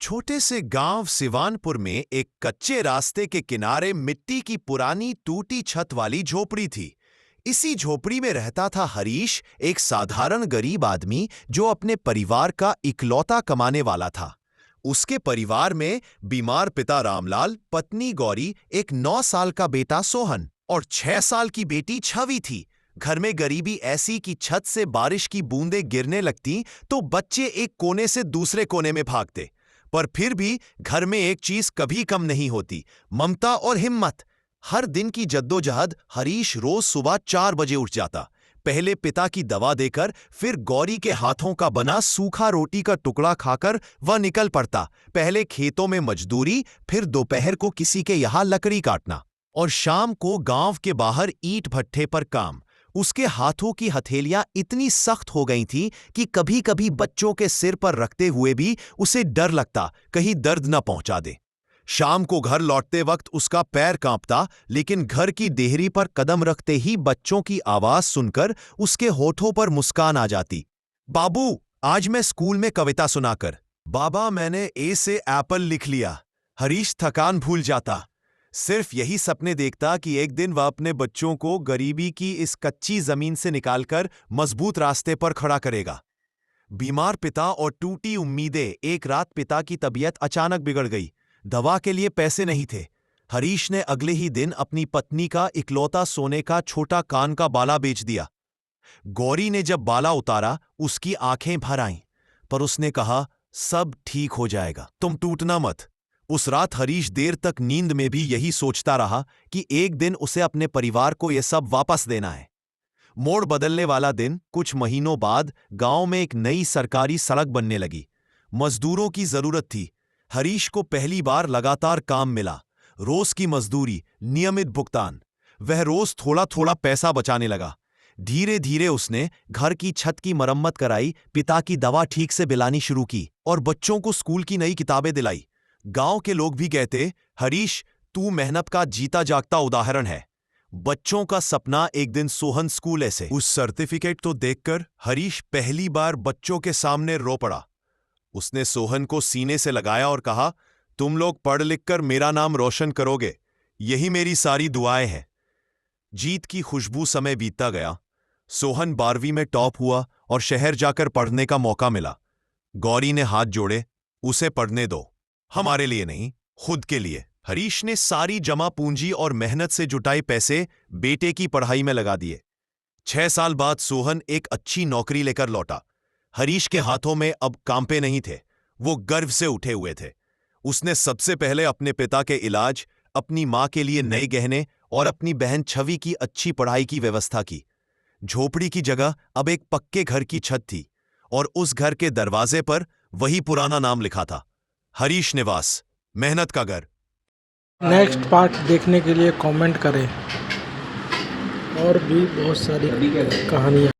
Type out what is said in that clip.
छोटे से गांव सिवानपुर में एक कच्चे रास्ते के किनारे मिट्टी की पुरानी टूटी छत वाली झोपड़ी थी। इसी झोपड़ी में रहता था हरीश, एक साधारण गरीब आदमी जो अपने परिवार का इकलौता कमाने वाला था। उसके परिवार में बीमार पिता रामलाल, पत्नी गौरी, एक 9 साल का बेटा सोहन और 6 साल की बेटी छवि थी। घर में गरीबी ऐसी कि छत से बारिश की बूंदें गिरने लगती तो बच्चे एक कोने से दूसरे कोने में भागते। पर फिर भी घर में एक चीज कभी कम नहीं होती, ममता और हिम्मत। हर दिन की जद्दोजहद हरीश रोज सुबह 4 बजे उठ जाता। पहले पिता की दवा देकर, फिर गौरी के हाथों का बना सूखा रोटी का टुकड़ा खाकर वह निकल पड़ता। पहले खेतों में मजदूरी, फिर दोपहर को किसी के यहां लकड़ी काटना और शाम को गांव के बाहर ईंट भट्ठे पर काम। उसके हाथों की हथेलियां इतनी सख्त हो गई थीं कि कभी कभी बच्चों के सिर पर रखते हुए भी उसे डर लगता कहीं दर्द न पहुंचा दे। शाम को घर लौटते वक्त उसका पैर कांपता, लेकिन घर की देहरी पर कदम रखते ही बच्चों की आवाज सुनकर उसके होठों पर मुस्कान आ जाती। बाबू, आज मैं स्कूल में कविता सुनाकर। बाबा, मैंने ए से एप्पल लिख लिया। हरीश थकान भूल जाता। सिर्फ यही सपने देखता कि एक दिन वह अपने बच्चों को गरीबी की इस कच्ची जमीन से निकालकर मजबूत रास्ते पर खड़ा करेगा। बीमार पिता और टूटी उम्मीदें। एक रात पिता की तबीयत अचानक बिगड़ गई। दवा के लिए पैसे नहीं थे। हरीश ने अगले ही दिन अपनी पत्नी का इकलौता सोने का छोटा कान का बाला बेच दिया। गौरी ने जब बाला उतारा, उसकी आंखें भर आईं, पर उसने कहा, सब ठीक हो जाएगा, तुम टूटना मत। उस रात हरीश देर तक नींद में भी यही सोचता रहा कि एक दिन उसे अपने परिवार को यह सब वापस देना है। मोड़ बदलने वाला दिन। कुछ महीनों बाद गांव में एक नई सरकारी सड़क बनने लगी। मजदूरों की जरूरत थी। हरीश को पहली बार लगातार काम मिला। रोज की मजदूरी, नियमित भुगतान। वह रोज थोड़ा थोड़ा पैसा बचाने लगा। धीरे धीरे उसने घर की छत की मरम्मत कराई, पिता की दवा ठीक से पिलानी शुरू की और बच्चों को स्कूल की नई किताबें दिलाई। गांव के लोग भी कहते, हरीश, तू मेहनत का जीता जागता उदाहरण है। बच्चों का सपना एक दिन सोहन स्कूल ऐसे। उस सर्टिफिकेट तो देखकर हरीश पहली बार बच्चों के सामने रो पड़ा। उसने सोहन को सीने से लगाया और कहा, तुम लोग पढ़ लिख कर मेरा नाम रोशन करोगे, यही मेरी सारी दुआएं हैं। जीत की खुशबू। समय बीतता गया। सोहन 12वीं में टॉप हुआ और शहर जाकर पढ़ने का मौका मिला। गौरी ने हाथ जोड़े, उसे पढ़ने दो, हमारे लिए नहीं, खुद के लिए। हरीश ने सारी जमा पूंजी और मेहनत से जुटाए पैसे बेटे की पढ़ाई में लगा दिए। 6 साल बाद सोहन एक अच्छी नौकरी लेकर लौटा। हरीश के हाथों में अब कांपे नहीं थे, वो गर्व से उठे हुए थे। उसने सबसे पहले अपने पिता के इलाज, अपनी मां के लिए नए गहने और अपनी बहन छवि की अच्छी पढ़ाई की व्यवस्था की। झोपड़ी की जगह अब एक पक्के घर की छत थी और उस घर के दरवाजे पर वही पुराना नाम लिखा था, हरीश निवास, मेहनत का घर। नेक्स्ट पार्ट देखने के लिए कमेंट करें और भी बहुत सारी कहानियाँ।